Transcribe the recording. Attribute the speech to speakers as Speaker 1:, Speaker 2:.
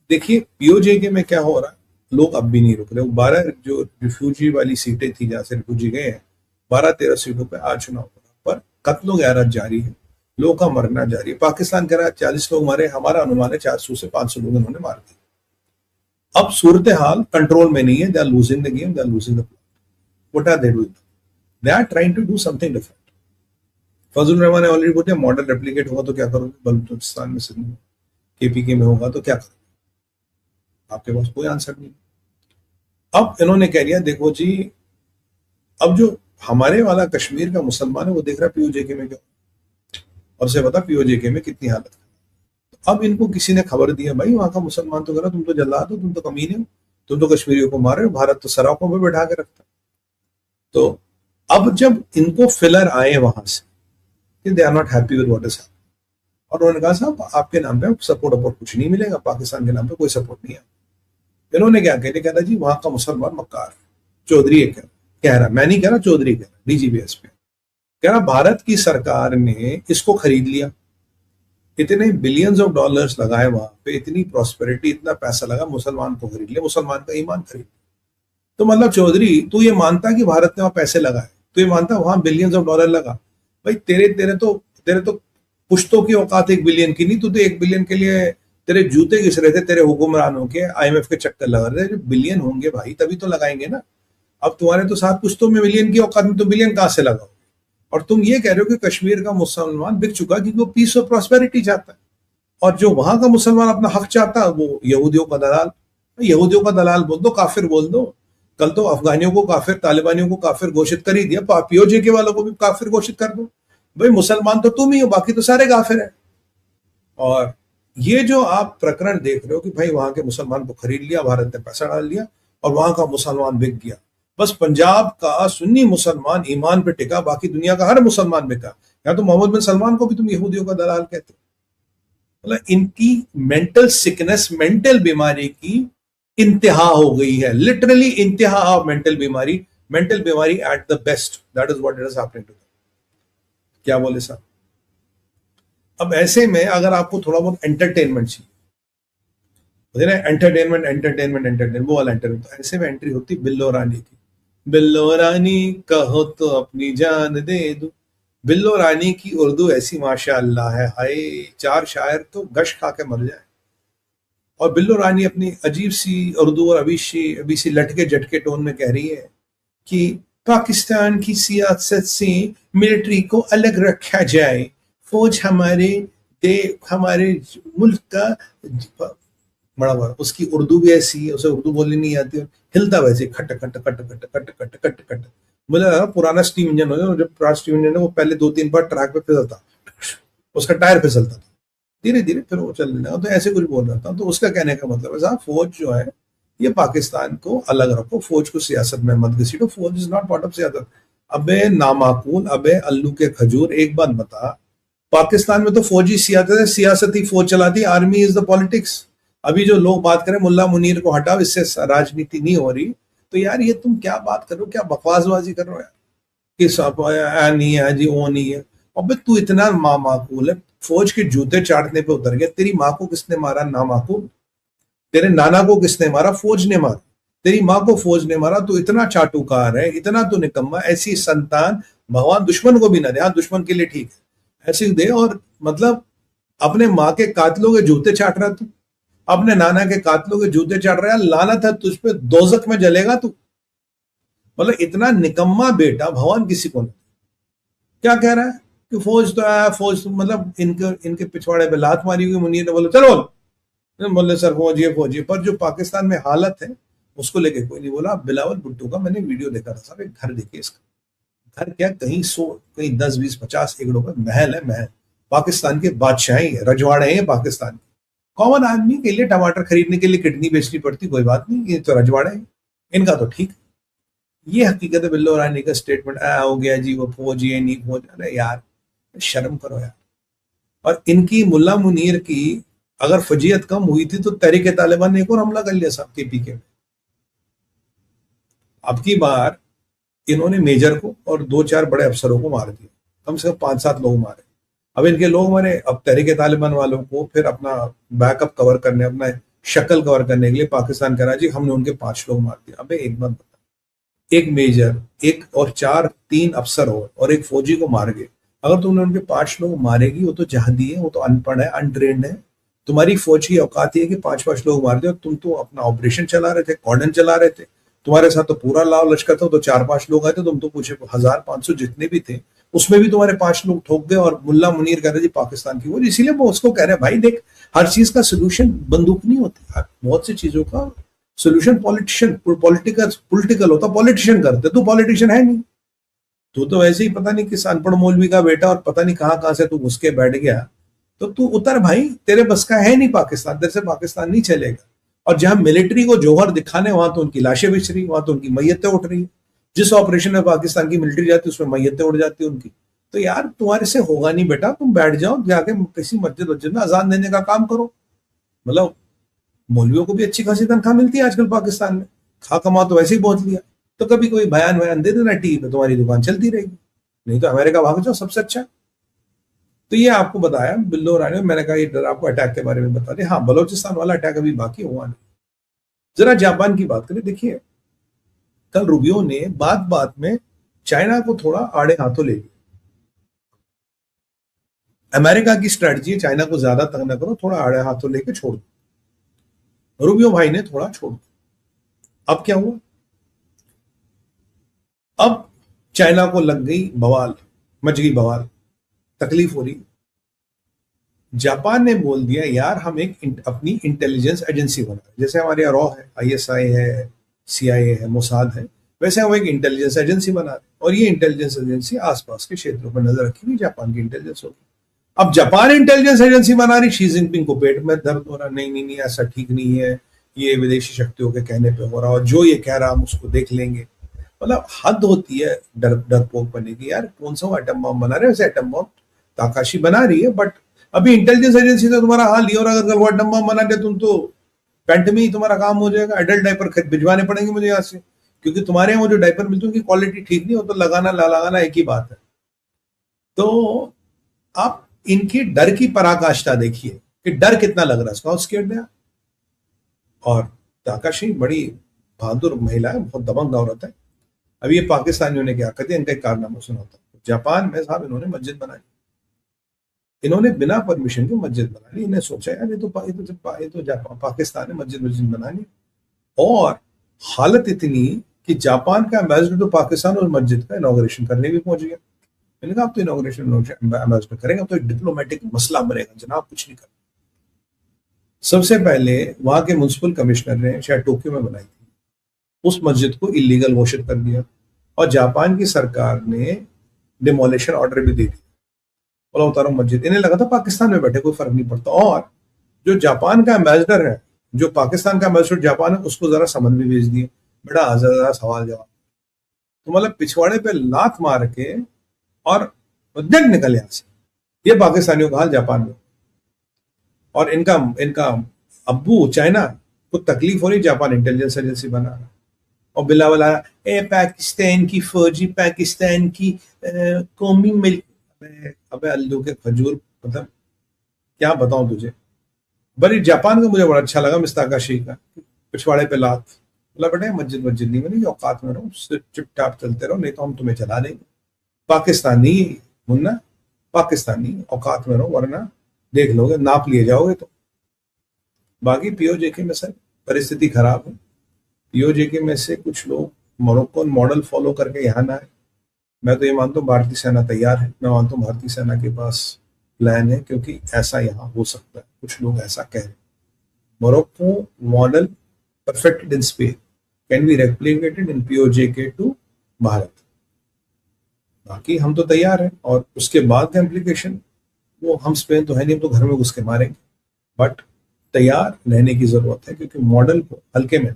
Speaker 1: देखिए पीओजेके में क्या हो रहा है, लोग अब भी नहीं रुक रहे। 12 जो रिफ्यूजी वाली सीटें थी जहां से रिफ्यूजी गए हैं, 12-13 सीटों पे आज चुनाव हो रहा, पर कत्लो गारत जारी है, लोगों का मरना जारी है। पाकिस्तान कह रहा है 40 लोग मारे, हमारा अनुमान है 400 से 500 लोग उन्होंने मार दिए। अब सूरत हाल कंट्रोल में नहीं है, they are losing the game, they are losing the plot. What are they doing? They are trying to do something different. Fazal Rahman ने ऑलरेडी बोल दिया मॉडल रेप्लिकेट होगा तो क्या करोगे, बलूचिस्तान में, सिंध में, केपीके में होगा तो क्या करोगे? आपके पास कोई आंसर नहीं। अब इन्होंने कह दिया देखो जी, अब जो हमारे वाला कश्मीर का मुसलमान है वो देख रहा है पीओजेके में क्या, और से बता पीओजेके में कितनी हालत है। तो अब इनको किसी ने खबर दिया भाई वहां का मुसलमान तो कह तुम तो जल्लाद हो, तुम तो कमीने हो, तुम तो कश्मीरियों को मारे हो, भारत तो सराखों में बैठा के रखता। तो अब जब इनको फिलर आए वहां से, they are not happy with what is happening, और उन्होंने कहा साहब आपके नाम पे सपोर्ट अपोर्ट कुछ नहीं मिलेगा, पाकिस्तान के नाम पे कोई सपोर्ट नहीं है। इन्होंने क्या कहना जी वहां का मुसलमान मक्कार, चौधरी कह रहा, मैं नहीं कह रहा, चौधरी कह रहा, डीजीबीएस पे कह रहा भारत की सरकार ने इसको खरीद लिया, इतने बिलियंस ऑफ डॉलर्स लगाए वहां पे, इतनी प्रॉस्पेरिटी, इतना पैसा लगा, मुसलमान को खरीद लिया, मुसलमान का ईमान खरीद लिया। तो मतलब चौधरी तू ये मानता कि भारत ने वहां पैसे लगाए, तू ये मानता वहां बिलियंस ऑफ डॉलर लगा, भाई तेरे तो पुश्तों की औकात 1 बिलियन की नहीं, तू तो 1 बिलियन के लिए तेरे जूते घिस रहे थे, तेरे हुक्मरानों के आईएमएफ के चक्कर लगा रहे थे। जो बिलियन होंगे भाई तभी तो लगाएंगे ना। अब तुम्हारे तो 7 पुश्तों में मिलियन की औकात में, तो बिलियन कहां से लगाओ? और तुम ये कह रहे हो कि कश्मीर का मुसलमान बिक चुका क्योंकि वो पीस और प्रॉस्पेरिटी चाहता है, और जो वहां का मुसलमान अपना हक चाहता है वो यहूदियों का दलाल। यहूदियों का दलाल बोल दो, काफिर बोल दो। कल तो अफगानियों को काफिर, तालिबानियों को काफिर घोषित कर ही दिया, पीओजे वालों को भी काफिर घोषित कर दो। भाई मुसलमान तो तुम ही हो, बाकी तो सारे काफिर है। और ये जो आप प्रकरण देख रहे हो कि भाई वहां के मुसलमान को खरीद लिया, भारत ने पैसा डाल दिया और वहां का मुसलमान बिक गया। बस पंजाब का सुन्नी मुसलमान ईमान पे टिका, बाकी दुनिया का हर मुसलमान बिका। या तो मोहम्मद बिन सलमान को भी तुम यहूदियों का दलाल कहते हो। मतलब इनकी मेंटल सिकनेस, मेंटल बीमारी की इंतहा हो गई है, लिटरली इंतहा ऑफ मेंटल बीमारी। मेंटल बीमारी at the best, that is what it is happening to them. क्या बोले साहब? अब ऐसे में अगर आपको थोड़ा बहुत एंटरटेनमेंट चाहिए, एंटरटेनमेंट एंटरटेनमेंट एंटरटेनमेंट, वो वाला एंटरटेनमेंट, तो ऐसे में एंट्री होती बिल्लो रानी की। बिल्लो रानी कहो तो अपनी जान दे दो। बिल्लो रानी की उर्दू ऐसी माशाअल्लाह है, हाय 4 शायर तो गश खा के मर जाए। और बिल्लो रानी अपनी अजीब सी उर्दू और अभी सी लटके झटके टोन में कह रही है कि पाकिस्तान की सियासत से मिलिट्री को अलग रखा जाए, फौज हमारे मुल्क का बड़ा बड़ा। उसकी उर्दू भी ऐसी है, उसे उर्दू बोलनी नहीं आती, हिलता वैसे खट खट खट खट खट खट खट खट। मुझे लगा पुराना स्टीम इंजन हो, जब पुराना स्टीम इंजन है वो पहले 2-3 बार ट्रैक पे फिसलता, उसका टायर फिसलता था, धीरे धीरे फिर वो चलने लगा। तो ऐसे कुछ बोल रहा था। तो उसका कहने का मतलब है साहब फौज जो है ये पाकिस्तान को अलग रखो, फौज को सियासत में मत घसीटो, फौज इज नॉट पार्ट ऑफ सियासत। अबे नामाकूल, अबे अल्लू के खजूर, एक बात बता, पाकिस्तान में तो फौजी सियासत है, सियासत ही फौज चलाती, आर्मी इज द पॉलिटिक्स। अभी जो लोग बात करें मुल्ला मुनीर को हटाओ, इससे राजनीति नहीं हो रही, तो यार ये तुम क्या बात कर रहे हो, क्या बकवासबाजी कर रहे हो यार, कि नहीं है जी, वो नहीं है। अबे तू इतना माकूल है, फौज के जूते चाटने पे उतर गया। तेरी माँ को किसने मारा? नामाकूल। तेरे नाना को किसने मारा? फौज ने मारा। तेरी माँ को फौज ने मारा। तो इतना चाटुकार है, इतना तो निकम्मा, ऐसी संतान भगवान दुश्मन को भी ना दे। हाँ दुश्मन के लिए ठीक है, ऐसे दे। और मतलब अपने माँ के कातलों के जूते चाट रहा तू, अपने नाना के कातलों के जूते चाट रहा है, लानत है तुझ पे, दोजक में जलेगा तू। मतलब इतना निकम्मा बेटा भगवान किसी को नहीं। क्या कह रहा है कि फौज तो आया, फौज तो मतलब इनके पिछवाड़े पे लात मारी हुई। मुनीर ने बोला चलो, बोले सर फौजी। पर जो पाकिस्तान में हालत है उसको लेके कोई नहीं बोला। बिलावल भुट्टो का मैंने वीडियो देखा था साहब, एक घर देखिए इसका। घर क्या, कहीं 100, कहीं 10, 20, 50 एकड़ों का महल है, महल। पाकिस्तान के बादशाही है, रजवाड़े हैं पाकिस्तान के। कॉमन आदमी के लिए टमाटर खरीदने के लिए किडनी बेचनी पड़ती, कोई बात नहीं, ये तो रजवाड़े हैं, इनका तो ठीक। ये हकीकत है। बिल्लो रानी का स्टेटमेंट हो गया जी वो फौज, ये नहीं फौज। अरे यार शर्म करो यार। और इनकी मुल्ला मुनीर की अगर फजीयत कम हुई थी तो तहरीक तालिबान ने एक और हमला कर लिया साहब केपीके में। अब की बार इन्होंने मेजर को और 2-4 बड़े अफसरों को मार दिया, कम से कम 5-7 लोग मारे। अब इनके लोग मारे, अब तहरीक तालिबान वालों को फिर अपना बैकअप कवर करने, अपना शक्ल कवर करने के लिए पाकिस्तान कह रहा है जी हमने उनके 5 लोग मार दिया। अबे एक बात बता, एक मेजर, एक और 3 अफसर और एक फौजी को मार गए। अगर तुमने उनके 5 लोग मारेगी, वो तो जहादी है, वो तो अनपढ़ है, अनट्रेंड है। तुम्हारी फौज की औकात है कि 5 लोग मार दे, और तुम तो अपना ऑपरेशन चला रहे थे, कॉर्डन चला रहे थे, तुम्हारे साथ तो पूरा लाव लश्कर था, तो 4-5 लोग आए थे, तुम तो पूछे 1000-500 जितने भी थे उसमें भी तुम्हारे 5 लोग ठोक गए, और मुल्ला मुनीर कह रहे जी पाकिस्तान की वो। इसीलिए वो उसको कह रहे हैं भाई देख, हर चीज का सोल्यूशन बंदूक नहीं होती, बहुत सी चीजों का सोल्यूशन पॉलिटिकल होता, पॉलिटिशियन करते। तू पॉलिटिशियन है नहीं, तू तो वैसे ही पता नहीं किस अनपढ़ मौलवी का बेटा, और पता नहीं कहां से तू घुस के बैठ गया। तो तू उतर भाई, तेरे बस का है नहीं पाकिस्तान, तेरे से पाकिस्तान नहीं चलेगा। और जहां मिलिट्री को जौहर दिखाने, वहां तो उनकी लाशें बिछ रही, वहां तो उनकी मैयतें उठ रही। जिस ऑपरेशन में पाकिस्तान की मिलिट्री जाती है उसमें मैयतें उड़ जाती है उनकी। तो यार तुम्हारे से होगा नहीं बेटा, तुम बैठ जाओ जाके किसी मस्जिद में अजान देने का काम करो। मतलब मौलवियों को भी अच्छी खासी तनख्वाह मिलती है आजकल पाकिस्तान में, खा कमा तो वैसे ही पहुंच लिया। तो कभी कोई बयान वयान दे देना टीवी पे, तुम्हारी दुकान चलती रहेगी। नहीं तो अमेरिका भाग जाओ, सबसे अच्छा। तो ये आपको बताया बिल्लो रानी, मैंने कहा ये आपको अटैक के बारे में बता दें। हाँ, बलोचिस्तान वाला अटैक अभी बाकी हुआ नहीं। जरा जापान की बात करें। देखिए, कल रूबियो ने बात बात में चाइना को थोड़ा आड़े हाथों ले लिया। अमेरिका की स्ट्रेटजी है चाइना को ज्यादा तंग न करो, थोड़ा आड़े हाथों लेके छोड़ दो। रूबियो भाई ने थोड़ा छोड़ दिया। अब क्या हुआ, अब चाइना को लग गई बवाल, मच गई बवाल, तकलीफ हो रही। जापान ने बोल दिया यार हम एक अपनी इंटेलिजेंस एजेंसी बना, जैसे हमारे रॉ है, आईएसआई है, सीआईए है, मोसाद है, वैसे हम एक इंटेलिजेंस एजेंसी बना रहे। और ये इंटेलिजेंस एजेंसी आसपास के क्षेत्रों पर नजर रखेगी, जापान की इंटेलिजेंस होगी। अब जापान इंटेलिजेंस एजेंसी बना रही, शी जिनपिंग को पेट में दर्द हो रहा, नहीं नहीं नहीं ऐसा ठीक नहीं है, ये विदेशी शक्तियों के कहने पे हो रहा, और जो ये कह रहा हम उसको देख लेंगे। मतलब हद होती है डरपोक बनने की। यार कौन सा एटम बम बना रहे, वैसे एटम बम ताकाशी बना रही है, बट अभी इंटेलिजेंस एजेंसी ने तुम्हारा हाल लिया, और अगर कल वो एटम बम बना दे तुम तो पेंट में ही तुम्हारा काम हो जाएगा। एडल्ट डायपर भिजवाने पड़ेंगे मुझे यहाँ से, क्योंकि तुम्हारे यहाँ वो जो डायपर मिलते हैं उनकी क्वालिटी ठीक नहीं हो, तो लगाना ला लगाना एक ही बात है। तो आप इनकी डर की पराकाष्ठा देखिए कि डर कितना लग रहा है इसको, स्केर्ड है। और ताकाशी बड़ी बहादुर महिला है, बहुत दबंग औरत है। अब ये पाकिस्तानियों ने क्या कर दिया, इनका एक कारनामा सुना था। जापान में साहब इन्होंने मस्जिद बनाई, इन्होंने बिना परमिशन के मस्जिद बना ली। इन्हें सोचा यार ये तो पाकिस्तान ने मस्जिद बनानी। और हालत इतनी कि जापान का एम्बेसडर तो पाकिस्तान और मस्जिद का इनॉग्रेशन करने भी पहुंच गया। मैंने कहा आप तो इनॉग्रेशन एम्बेसडर करेंगे, तो एक डिप्लोमेटिक मसला बनेगा जनाब, कुछ नहीं कर। सबसे पहले वहां के म्युनिसिपल कमिश्नर ने शायद टोक्यो में बनाई थी, उस मस्जिद को इलीगल घोषित कर दिया, और जापान की सरकार ने डिमोलिशन ऑर्डर भी दे दिया। बोला उतारो मस्जिद। इन्हें लगा था पाकिस्तान में बैठे कोई फर्क नहीं पड़ता। और जो जापान का एम्बेसडर है, जो पाकिस्तान का एम्बेसडर जापान है, उसको जरा समन भी भेज दिए, बड़ा जरा सवाल जवाब। तो मतलब पिछवाड़े पे लात मार के और जग निकल यहां से। ये पाकिस्तानियों का हाल जापान में। और इनका अब्बू चाइना को तकलीफ हो रही, जापान इंटेलिजेंस एजेंसी बना रहा, और बिला वाला ए पाकिस्तान की फौजी, पाकिस्तान की कौमी मिल। अबे अल्लू के खजूर, मतलब क्या बताऊं तुझे। बड़ी जापान का मुझे बड़ा अच्छा लगा मिस्ताकाशी का, पिछवाड़े पे लात। बोला बेटा मस्जिद नहीं बनी, औकात में रहो, चुपचाप चलते रहो, नहीं तो हम तुम्हें चला देंगे। पाकिस्तानी मुन्ना, पाकिस्तानी औकात में रहो, वरना देख लोगे, नाप लिए जाओगे। तो बाकी पीओजेके में सर परिस्थिति खराब है। पीओजेके में से कुछ लोग मोरक्कन मॉडल फॉलो करके यहाँ ना आए। मैं तो ये मानता हूँ भारतीय सेना तैयार है, मैं मानता हूँ भारतीय सेना के पास प्लान है, क्योंकि ऐसा यहाँ हो सकता है। कुछ लोग ऐसा कह रहे हैं Morocco model perfected in Spain can be replicated in PoJK to Bharat. बाकी हम तो तैयार हैं, और उसके बाद का इम्प्लीकेशन वो, हम स्पेन तो है नहीं, हम तो घर में घुस के मारेंगे। बट तैयार रहने की जरूरत है, क्योंकि मॉडल को हल्के में